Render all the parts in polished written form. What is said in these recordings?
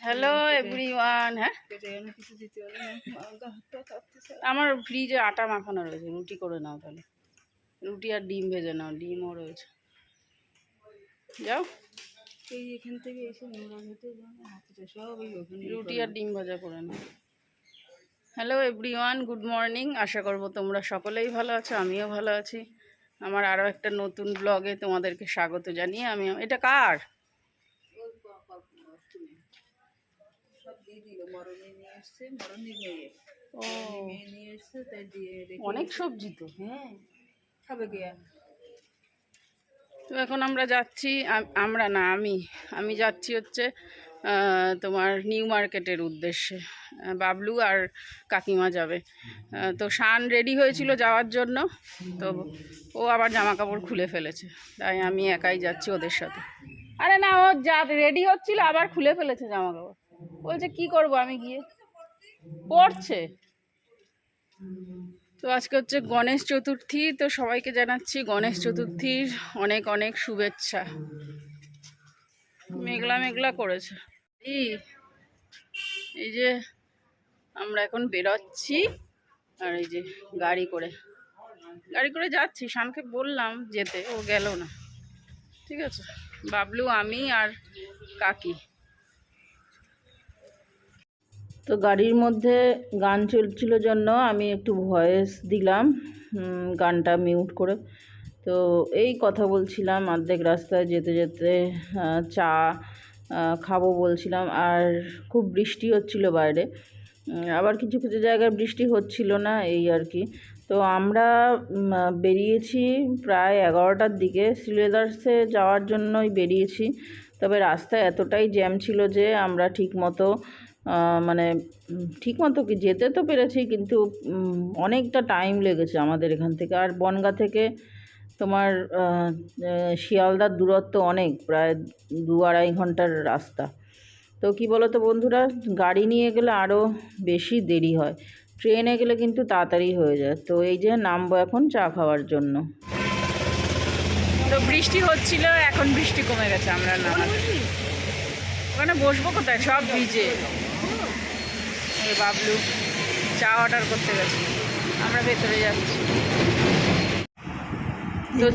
Hello everyone. হ্যাঁ, আমার ফ্রিজে আটা মাখানো রয়েছে, রুটি করে নাও তাহলে। রুটি আর ডিম ভেজে নাও, ডিমও রয়েছে। যাও, এই এখান থেকে এসে রুটি আর ডিম ভাজা করে নাও। Hello everyone, good morning. আশা করব তোমরা সকলেই ভালো আছো, আমিও ভালো আছি। আমার আরও একটা নতুন ব্লগে তোমাদেরকে স্বাগত জানিয়ে এটা কার? অনেক সবজি তো। হ্যাঁ, খাবে কে? তো এখন আমরা যাচ্ছি, আমি যাচ্ছি হচ্ছে তোমার নিউ মার্কেটের উদ্দেশ্যে। বাবলু আর কাকিমা যাবে। তো শান রেডি হয়েছিল যাওয়ার জন্য, তো ও আবার জামা কাপড় খুলে ফেলেছে, তাই আমি একাই যাচ্ছি ওদের সাথে। আরে না, ও যা রেডি হচ্ছিল আবার খুলে ফেলেছে জামা কাপড়। বলছে কি করব আমি গিয়ে, পড়ছে। তো আজকে হচ্ছে গণেশ চতুর্থী, তো সবাইকে জানাচ্ছি গণেশ চতুর্থীর অনেক অনেক শুভেচ্ছা। মেঘলা মেঘলা করেছে। এই যে আমরা এখন বেরোচ্ছি, আর এই যে গাড়ি করে যাচ্ছি। শানকে বললাম যেতে, ও গেল না। ঠিক আছে, বাবলু, আমি আর কাকি। তো গাড়ির মধ্যে গান চলছিল জন্য আমি একটু ভয়েস দিলাম, গানটা মিউট করে। তো এই কথা বলছিলাম অর্ধেক রাস্তায় যেতে যেতে, চা খাবো বলছিলাম। আর খুব বৃষ্টি হচ্ছিল বাইরে, আবার কিছু কিছু জায়গায় বৃষ্টি হচ্ছিল না, এই আর কি। তো আমরা বেরিয়েছি প্রায় 11টার দিকে, শ্রীলেদার্সে যাওয়ার জন্যই বেরিয়েছি। তবে রাস্তায় এতটাই জ্যাম ছিল যে আমরা ঠিকমতো কি যেতে তো পেরেছি, কিন্তু অনেকটা টাইম লেগেছে আমাদের এখান থেকে। আর বনগাঁ থেকে তোমার শিয়ালদার দূরত্ব অনেক, প্রায় 2-2.5 ঘন্টার রাস্তা। তো কি বলো তো বন্ধুরা, গাড়ি নিয়ে গেলে আরও বেশি দেরি হয়, ট্রেনে গেলে কিন্তু তাড়াতাড়ি হয়ে যায়। তো এই যে নামবো এখন চা খাওয়ার জন্য। তো বৃষ্টি হচ্ছিল, এখন বৃষ্টি কমে গেছে। আমরা ওখানে বসবো কোথায়, সব ভিজে। বাবলু চা অর্ডার করতে গেছে, আমরা ভেতরে যাচ্ছি। তো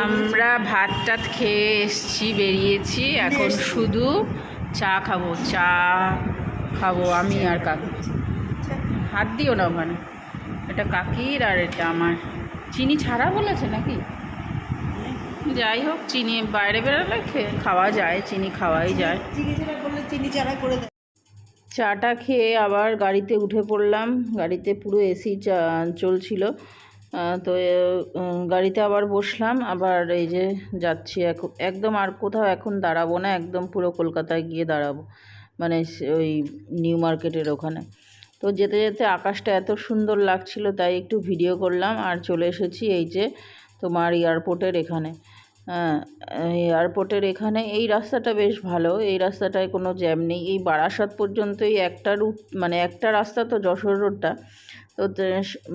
আমরা ভাত টাত খেয়ে এসছি, বেরিয়েছি। এখন শুধু চা খাবো আমি আর কাকি। হাত দিও না ওখানে, এটা কাকির আর এটা আমার। চিনি ছাড়া বলেছে নাকি? যাই হোক, চিনি বাইরে বেরোলে খাওয়া যায়, চিনি খাওয়াই যায়। চিনি ছাড়া করে দেয়। চাটা খেয়ে আবার গাড়িতে উঠে পড়লাম। গাড়িতে পুরো এসি চলছিল, তো গাড়িতে আবার বসলাম। আবার এই যে যাচ্ছি একদম, আর কোথাও এখন দাঁড়াবো না, একদম পুরো কলকাতায় গিয়ে দাঁড়াবো, মানে ওই নিউ মার্কেটের ওখানে। তো যেতে যেতে আকাশটা এত সুন্দর লাগছিল, তাই একটু ভিডিও করলাম। আর চলে এসেছি এই যে তোমার এয়ারপোর্টের এখানে। এয়ারপোর্টের এখানে এই রাস্তাটা বেশ ভালো, এই রাস্তাটায় কোনো জ্যাম নেই। এই বারাসাত পর্যন্তই একটা রুট, মানে একটা রাস্তা তো, যশোর রোডটা, তো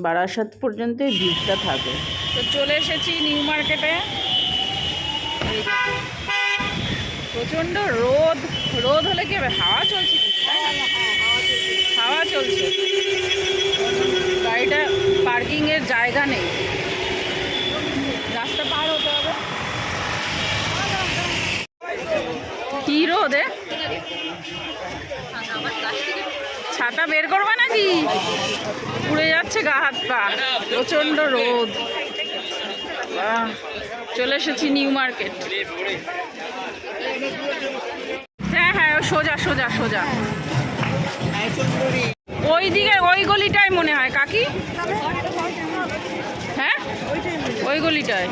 বারাসাত পর্যন্তই ভিড়টা থাকে। তো চলে এসেছি নিউ মার্কেটে। প্রচণ্ড রোদ হলে কি হবে, হাওয়া চলছে, হাওয়া চলছে। গাড়িটা পার্কিংয়ের জায়গা নেই, রাস্তা পার হতে হবে। কি রোদে, ছাতা বের করবা নাকি? পুড়ে যাচ্ছে গা হাত পা, প্রচণ্ড রোদ। চলে এসেছি নিউ মার্কেট। হ্যাঁ, সোজা সোজা সোজা ওই দিকে, ওই গলিটায় মনে হয় কাকি। হ্যাঁ, ওই গলিটায়।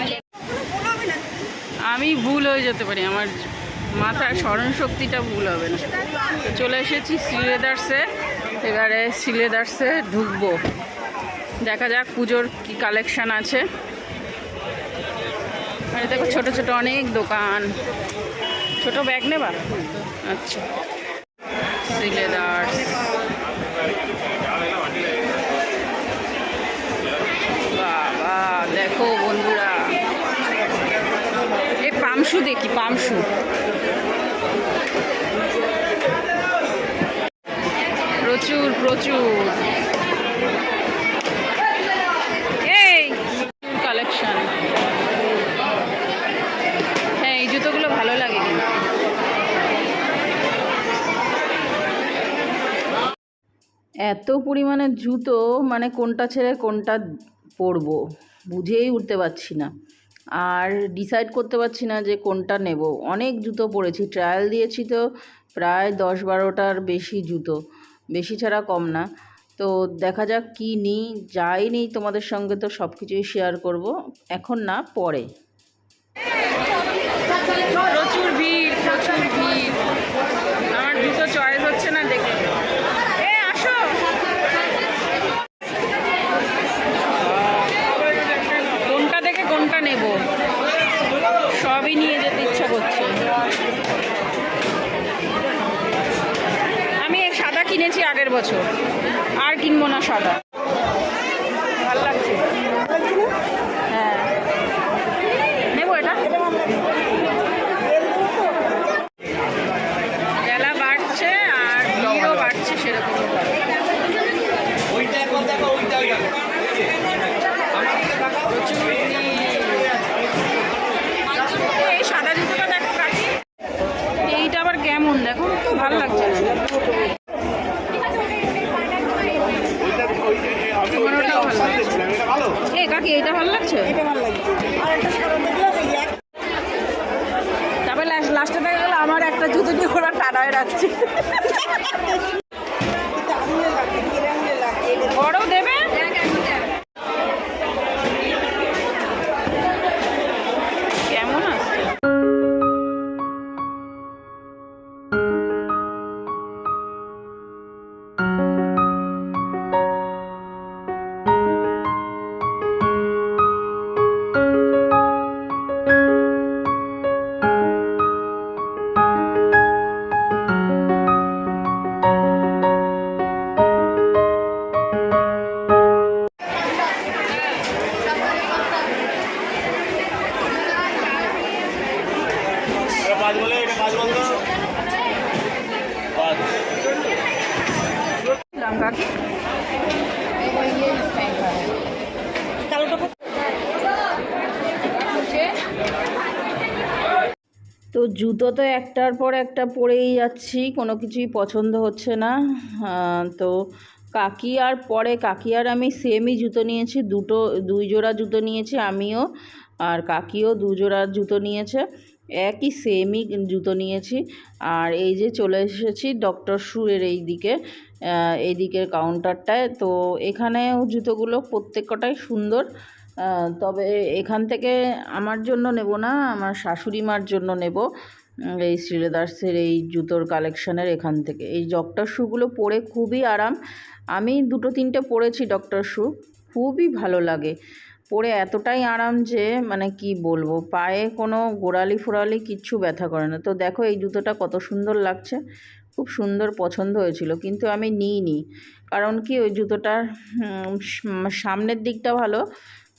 আমি ভুল হয়ে যেতে পারি, আমার মাথার স্মরণ শক্তিটা ভুল হবে না। চলে এসেছি শ্রীলেদার্সে, এবারে শ্রীলেদার্সে ঢুকবো। দেখা যাক পুজোর কি কালেকশান আছে। আর দেখো ছোট ছোট অনেক দোকান। ছোট ব্যাগ নেবা? আচ্ছা, শ্রীলেদার্স। বাবা দেখো বন্ধুরা, এই পামশু দেখি, পামশু। প্রচুর এই কালেকশন। হ্যাঁ, এই জুতোগুলো ভালো লাগে কিন্তু। এত পরিমাণে জুতো, মানে কোনটা ছেড়ে কোনটা পরবো বুঝেই উঠতে পারছি না, আর ডিসাইড করতে পারছি না যে কোনটা নেব। অনেক জুতো পরেছি, ট্রায়াল দিয়েছি তো প্রায় 10-12টার বেশি জুতো, বেশি ছাড়া কম না। তো দেখা যাক কী নিই, যাই নিই তোমাদের সঙ্গে তো সব কিছুই শেয়ার করব, এখন না পরে। প্রচুর ভিড়, প্রচুর ভিড়, আমার জুতো চয়েস হচ্ছে না দেখে। আসো, কোনটা দেখে কোনটা নেব সবই নিয়ে যেতে ইচ্ছা করছে। আমি সাদা কিনেছি আগের বছর, আর কিনবো না সাদা, ভালো লাগছে। হ্যাঁ, নেবো এটা। বেলা বাড়ছে আর ভিড়ও বাড়ছে সেরকম। এই সাদা জুতোটা দেখো কাকি, এইটা আবার কেমন দেখো, ভালো লাগছে না। এই কাকি এইটা ভালো লাগছে, তারপরে লাস্টে দেখা গেল আমার একটা জুতো দিয়ে ওরা টানায় রাখছে। বড় দেবে, কেমন আছে? তো জুতো তো একটার পর একটা পরেই যাচ্ছি, কোনো কিছুই পছন্দ হচ্ছে না। তো কাকি আর আমি সেমই জুতো নিয়েছি, দুই জোড়া জুতো নিয়েছি আমিও, আর কাকিও 2 জোড়া জুতো নিয়েছে, একই সেমই জুতো নিয়েছি। আর এই যে চলে এসেছি ডক্টর শুয়ের এই দিকের কাউন্টারটায়। তো এখানেও জুতোগুলো প্রত্যেকটাই সুন্দর, তবে এখান থেকে আমার জন্য নেব না, আমার শাশুড়ি মার জন্য নেব। এই শ্রীলেদার্সের এই জুতোর কালেকশানের এখান থেকে এই ডক্টর শুগুলো পরে খুবই আরাম। আমি 2-3টে পরেছি ডক্টর শু, খুবই ভালো লাগে পরে, এতটাই আরাম যে মানে কি বলবো, পায়ে কোনো গোড়ালি ফোড়ালি কিচ্ছু ব্যথা করে না। তো দেখো এই জুতোটা কত সুন্দর লাগছে, খুব সুন্দর পছন্দ হয়েছিল, কিন্তু আমি নিইনি। কারণ কি, ওই জুতোটার সামনের দিকটা ভালো,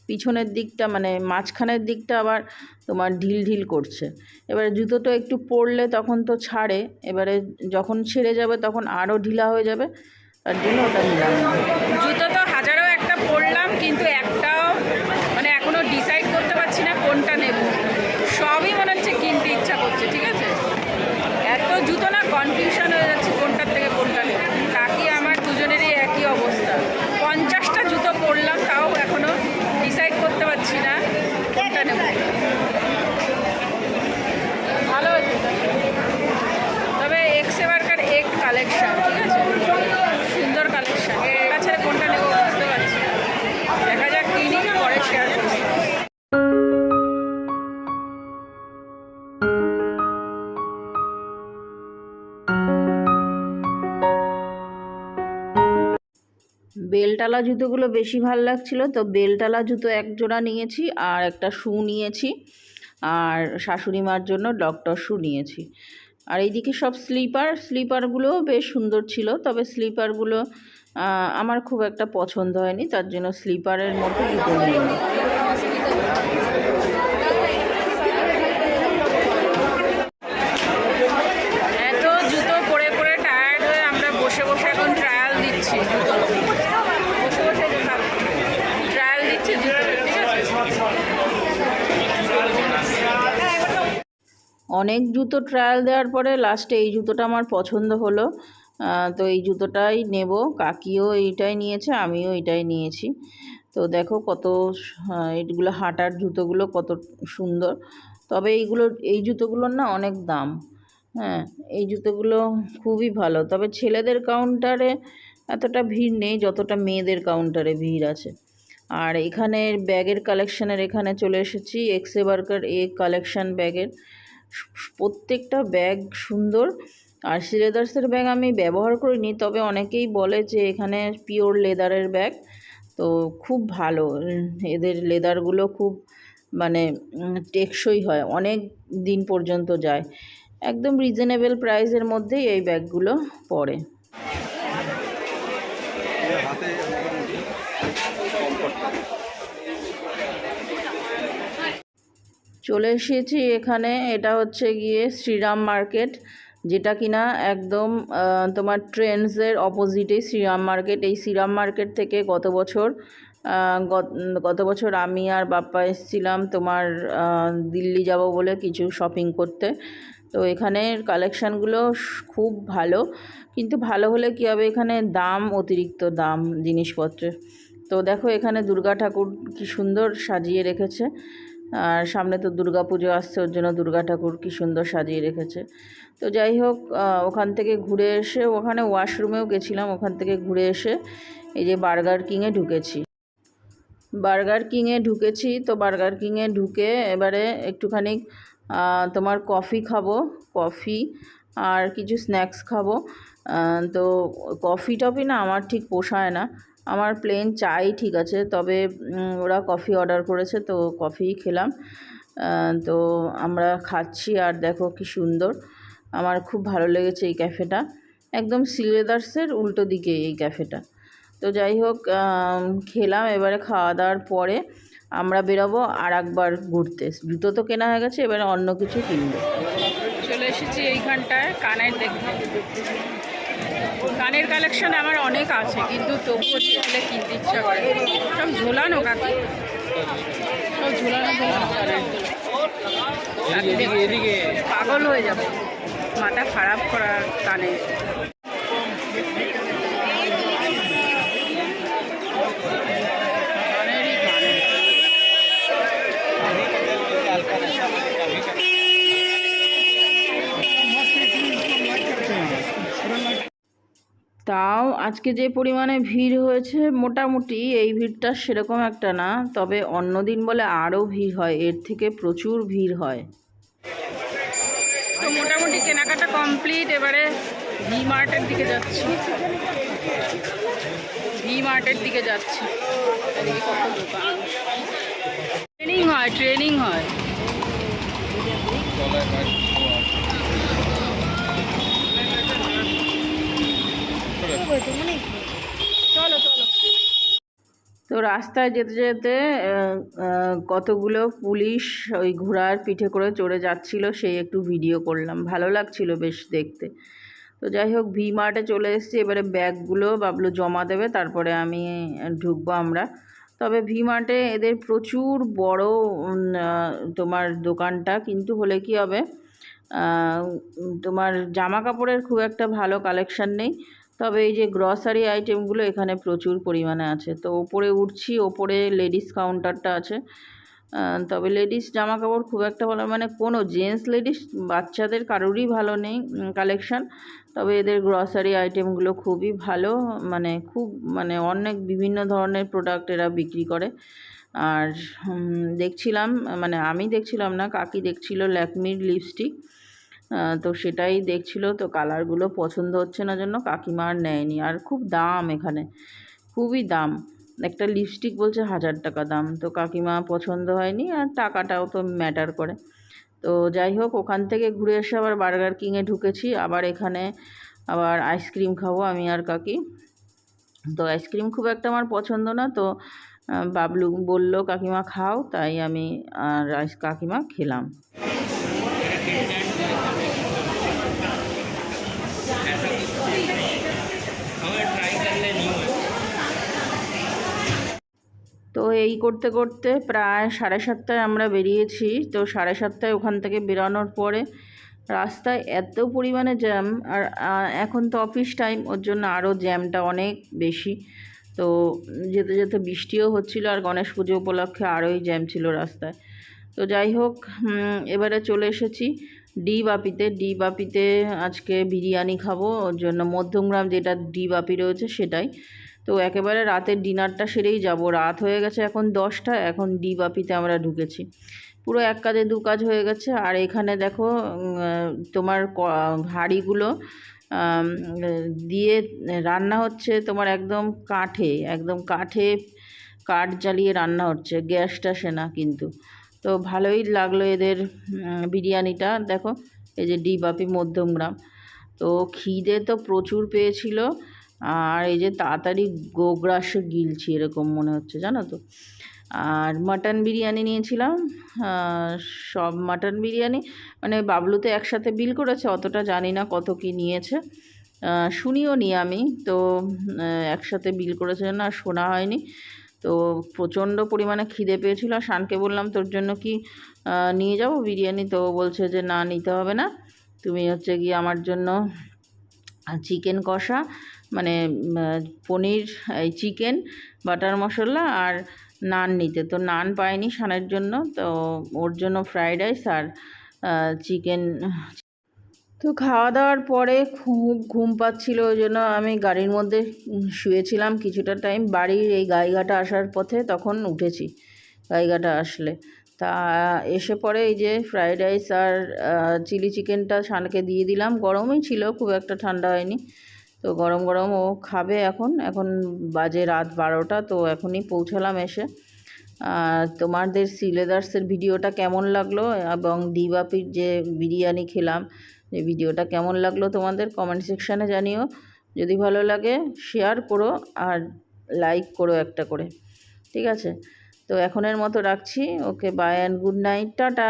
পিছনের দিকটা মানে মাঝখানের দিকটা আবার তোমার ঢিল ঢিল করছে। এবারে জুতোটা একটু পরলে তখন তো ছাড়ে, এবারে যখন ছেড়ে যাবে তখন আরও ঢিলা হয়ে যাবে, তার জন্য ওটা নিলাম না। জুতো তো হাজারও একটা পরলাম, কিন্তু একটাও মানে এখনও ডিসাইড করতে পারছি না কোনটা নেব, সবই মনে হচ্ছে কিনতে ইচ্ছা করছে। ঠিক আছে, এত জুতো না কনফিউশন হয়ে যাচ্ছে কোনটার থেকে কোনটা নেব। কাকি আমার দুজনেরই একই অবস্থা, 50টা জুতো পরলাম, তাও এখনও ডিসাইড করতে পারছি না কোনটা নেব। ভালো হয়েছে, তবে এক্সেবারকার কালেকশন, ঠিক আছে, সুন্দর কালেকশন। তাছাড়া কোনটা নেব বুঝতে পারছি না, দেখা যাক কিনি, পরে শেয়ার করছি। বেলটালা জুতোগুলো বেশি ভালো লাগছিলো, তো বেলটালা জুতো 1 জোড়া নিয়েছি, আর একটা শু নিয়েছি, আর শাশুড়ি মার জন্য ডক্টর শু নিয়েছি। আর এইদিকে সব স্লিপারগুলোও বেশ সুন্দর ছিল, তবে স্লিপারগুলো আমার খুব একটা পছন্দ হয়নি, তার জন্য স্লিপারের মধ্যে জুতো নিইনি। এত জুতো পরে পরে টায়ার্ড হয়ে আমরা বসে বসে এখন ট্রায়াল দিচ্ছি। অনেক জুতো ট্রায়াল দেওয়ার পরে লাস্টে এই জুতোটা আমার পছন্দ হলো। তো এই জুতোটাই নেব। কাকিও এইটাই নিয়েছে, আমিও এইটাই নিয়েছি। তো দেখো কত এইগুলো হাঁটার জুতোগুলো কত সুন্দর। তবে এই জুতোগুলোর না অনেক দাম। হ্যাঁ, এই জুতোগুলো খুবই ভালো। তবে ছেলেদের কাউন্টারে এতটা ভিড় নেই যতটা মেয়েদের কাউন্টারে ভিড় আছে। আর এখানে ব্যাগের কালেকশানের এখানে চলে এসেছি। এক্সে বার্কার কালেকশান ব্যাগের প্রত্যেকটা ব্যাগ সুন্দর। আর শ্রীলেদার্সের ব্যাগ আমি ব্যবহার করিনি, তবে অনেকেই বলে যে এখানে পিওর লেদারের ব্যাগ, তো খুব ভালো। এদের লেদারগুলো খুব মানে টেকসই হয়, অনেক দিন পর্যন্ত যায়। একদম রিজনেবল প্রাইসের মধ্যেই এই ব্যাগগুলো পড়ে। চলে এসেছি এখানে। এটা হচ্ছে গিয়ে শ্রীরাম মার্কেট, যেটা কিনা একদম তোমার ট্রেন্ডসের অপোজিটেই শ্রীরাম মার্কেট। এই শ্রীরাম মার্কেট থেকে গত বছর আমি আর বাপ্পা এসেছিলাম তোমার দিল্লি যাব বলে কিছু শপিং করতে। তো এখানের কালেকশানগুলো খুব ভালো, কিন্তু ভালো হলে কী হবে, এখানে দাম, অতিরিক্ত দাম জিনিসপত্রের। তো দেখো এখানে দুর্গা ঠাকুর কি সুন্দর সাজিয়ে রেখেছে। আর সামনে তো দুর্গা পুজো আসছে, ওর জন্য দুর্গা ঠাকুর কি সুন্দর সাজিয়ে রেখেছে। তো যাই হোক, ওখান থেকে ঘুরে এসে ওখানে ওয়াশরুমেও গেছিলাম। ওখান থেকে ঘুরে এসে এই যে বার্গার কিংয়ে ঢুকেছি। তো বার্গার কিংয়ে ঢুকে এবারে একটুখানি তোমার কফি খাবো, কফি আর কিছু স্ন্যাক্স খাবো। তো কফি টফি না আমার ঠিক পোষায় না, আমার প্লেন চাই ঠিক আছে। তবে ওরা কফি অর্ডার করেছে, তো কফিই খেলাম। তো আমরা খাচ্ছি, আর দেখো কি সুন্দর, আমার খুব ভালো লেগেছে এই ক্যাফেটা। একদম শ্রীলেদার্সের উল্টো দিকে এই ক্যাফেটা। তো যাই হোক, খেলাম। এবারে খাওয়া দাওয়ার পরে আমরা বেরোবো আর একবার ঘুরতে। জুতো তো কেনা হয়ে গেছে, এবারে অন্য কিছু কিনবো। চলে এসেছি এইখানটায় কানের দেখতে। কানের কালেকশন আমার অনেক আছে, কিন্তু তবুও দেখলে কিনতে ইচ্ছা করে। সব ঝোলানো কাকি, সব ঝোলানো পাগল হয়ে যাবে, মাথা খারাপ করা কানে। তাও আজকে যে পরিমাণে ভিড় হয়েছে, মোটামুটি এই ভিড়টা সেরকম একটা না। তবে অন্য দিন বলে আরও ভিড় হয়, এর থেকে প্রচুর ভিড় হয়। তো মোটামুটি কেনাকাটা কমপ্লিট। এবারে ভি মার্টের দিকে যাচ্ছি। ট্রেনিং হয়। তো রাস্তায় যেতে যেতে কতগুলো পুলিশ ওই ঘোড়ার পিঠে করে চড়ে যাচ্ছিল, সেই একটু ভিডিও করলাম, ভালো লাগছিল বেশ দেখতে। তো যাই হোক, ভি মার্টে চলে এসেছি। এবারে ব্যাগগুলো বাবলু জমা দেবে, তারপরে আমি ঢুকবো আমরা। তবে ভি মার্টে এদের প্রচুর বড় তোমার দোকানটা, কিন্তু হলে কি হবে, তোমার জামা কাপড়ের খুব একটা ভালো কালেকশান নেই। তবে এই যে গ্রসারি আইটেমগুলো এখানে প্রচুর পরিমাণে আছে। তো ওপরে উঠছি, ওপরে লেডিস কাউন্টারটা আছে। তবে লেডিস জামা কাপড় খুব একটা ভালো, মানে কোনো জেন্টস লেডিস বাচ্চাদের কারোরই ভালো নেই কালেকশান। তবে এদের গ্রসারি আইটেমগুলো খুবই ভালো, মানে অনেক বিভিন্ন ধরনের প্রোডাক্ট এরা বিক্রি করে। আর দেখছিলাম, মানে আমি দেখছিলাম না, কাকি দেখছিল ল্যাকমির লিপস্টিক। তো সেটাই দেখছিল। তো কালারগুলো পছন্দ হচ্ছে না জন্য কাকিমা আর নেয়নি। আর খুব দাম এখানে, খুবই দাম। একটা লিপস্টিক বলছে 1000 টাকা দাম। তো কাকিমা পছন্দ হয়নি, আর টাকাটাও তো ম্যাটার করে। তো যাই হোক, ওখান থেকে ঘুরে এসে আবার বার্গার কিংয়ে ঢুকেছি। আবার এখানে আবার আইসক্রিম খাবো আমি আর কাকি। তো আইসক্রিম খুব একটা আমার পছন্দ না, তো বাবলু বলল কাকিমা খাও, তাই আমি আর কাকিমা খেলাম। তো এই করতে করতে প্রায় 7:30টায় আমরা বেরিয়েছি। তো 7:30টায় ওখান থেকে বেরোনোর পরে রাস্তায় এত পরিমাণে জ্যাম। আর এখন তো অফিস টাইম, ওর জন্য আরও জ্যামটা অনেক বেশি। তো যেতে যেতে বৃষ্টিও হচ্ছিল, আর গণেশ পুজো উপলক্ষে আরোই জ্যাম ছিল রাস্তায়। তো যাই হোক, এবারে চলে এসেছি ডি বাপিতে আজকে বিরিয়ানি খাবো। ওর জন্য মধ্যমগ্রাম যেটা ডি বাপি রয়েছে সেটাই। তো একেবারে রাতের ডিনারটা সেরেই যাব। রাত হয়ে গেছে এখন 10টা, এখন ডি বাপিতে আমরা ঢুকেছি। পুরো এক কাজে দু কাজ হয়ে গেছে। আর এখানে দেখো তোমার হাঁড়িগুলো দিয়ে রান্না হচ্ছে তোমার একদম কাঠে কাঠ জ্বালিয়ে রান্না হচ্ছে, গ্যাসটা সেনা কিন্তু। তো ভালোই লাগলো এদের বিরিয়ানিটা। দেখো এই যে ডি বাপি মধ্যমগ্রাম। তো খিদে তো প্রচুর পেয়েছিল, আর এই যে তাড়াতাড়ি গোগ্রাসে গিলছি এরকম মনে হচ্ছে, জানো তো। আর মাটন বিরিয়ানি নিয়েছিলাম, সব মাটন বিরিয়ানি, মানে বাবলুতে একসাথে বিল করেছে, অতটা জানি না কত কি নিয়েছে, শুনিও নি আমি। তো একসাথে বিল করেছে না, শোনা হয়নি। তো প্রচণ্ড পরিমাণে খিদে পেয়েছিল। আর শানকে বললাম তোর জন্য কি নিয়ে যাব বিরিয়ানি, তো বলছে যে না, নিতে হবে না, তুমি হচ্ছে গিয়ে আমার জন্য চিকেন কষা, মানে পনির, এই চিকেন বাটার মশলা আর নান নিতে। তো নান পাইনি শানের জন্য, তো ওর জন্য ফ্রাইড রাইস আর চিকেন। তো খাওয়া দাওয়ার পরে খুব ঘুম পাচ্ছিল, ওই জন্য আমি গাড়ির মধ্যে শুয়েছিলাম কিছুটা টাইম। বাড়ির এই গাইঘাটা আসার পথে তখন উঠেছি, গাইঘাটা আসলে। তা এসে পরে এই যে ফ্রাইড রাইস আর চিলি চিকেনটা শানকে দিয়ে দিলাম। গরমই ছিল, খুব একটা ঠান্ডা হয়নি। তো গরম গরম ও খাবে এখন। এখন বাজে রাত 12টা, তো এখনই পৌঁছালাম এসে। তোমাদের শ্রীলেদার্সের ভিডিওটা কেমন লাগলো, এবং ডি বাপির যে বিরিয়ানি খেলাম, যে ভিডিওটা কেমন লাগলো তোমাদের কমেন্ট সেকশানে জানিও। যদি ভালো লাগে শেয়ার করো আর লাইক করো একটা করে, ঠিক আছে। তো এখনের মতো রাখছি। Okay, bye and good night, tata.